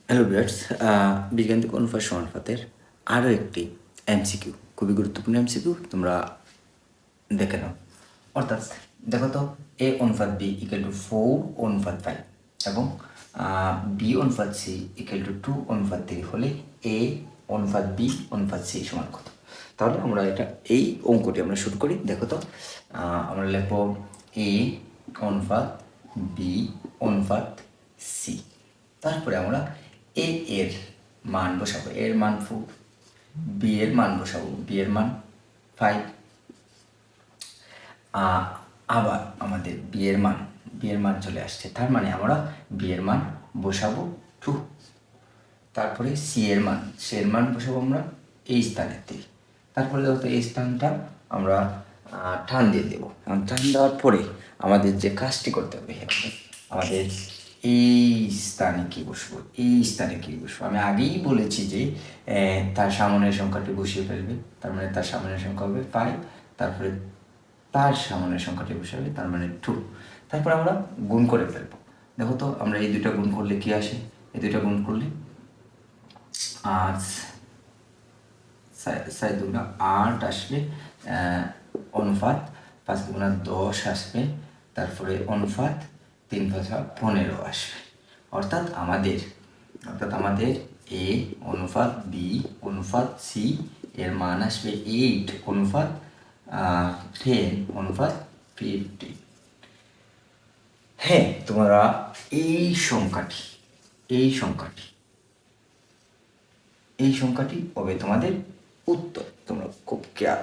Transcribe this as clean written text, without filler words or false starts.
Hello viewers, বীজগাণিতিক অনুপাত সমানুপাতের আরও একটি এমসিকিউ, খুবই গুরুত্বপূর্ণ এমসিকিউ, তোমরা দেখে নাও। অর্থাৎ দেখো তো, এ অনুপাত বি ইকুয়াল টু 4 অনুপাত 5 এবং বি অনুপাত সি ইকুয়াল টু 2 অনুপাত 3 হলে এ অনুপাত বি অনুপাত সি সমান কত? তাহলে আমরা এই অঙ্কটি আমরা শুরু করি। দেখো তো, আমরা লিখব এ অনুপাত বি অনুপাত সি। তারপরে আমরা এ এর মান বসাবো, এর মান 4, বি এর মান বসাবো, বি এর মান 5। আবার আমাদের বি এর মান চলে আসছে, তার মানে আমরা বি এর মান বসাবো 2। তারপরে সি এর মান বসাবো আমরা এই স্থানেতে। তারপরে দেখো তো এই স্থানটা আমরা টান দিয়ে দেবো। টান দেওয়ার পরে আমাদের যে কাজটি করতে হবে, আমাদের এই স্থানে কি বসবো, আমি আগেই বলেছি যে তার সামনের সংখ্যাটি বসিয়ে ফেলবে, তার মানে তার সামনের সংখ্যা হবে 5। তারপরে তার সামনের সংখ্যাটি বসাবে, তার মানে 2। তারপর আমরা গুণ করে ফেলবো। দেখো তো, আমরা এই দুটো গুণ করলে কি আসে? এই দুটো গুণ করলে 8 আসবে, অনুপাত 5×10 আসবে, তারপরে অনুপাত 3×15 আসবে। অর্থাৎ আমাদের এ অনুপাত বি অনুপাত সি এর মান আসবে 8 অনুপাত 10 অনুপাত 50। হ্যাঁ, তোমরা এই সংখ্যাটি হবে তোমাদের উত্তর। তোমরা খুব কেয়ার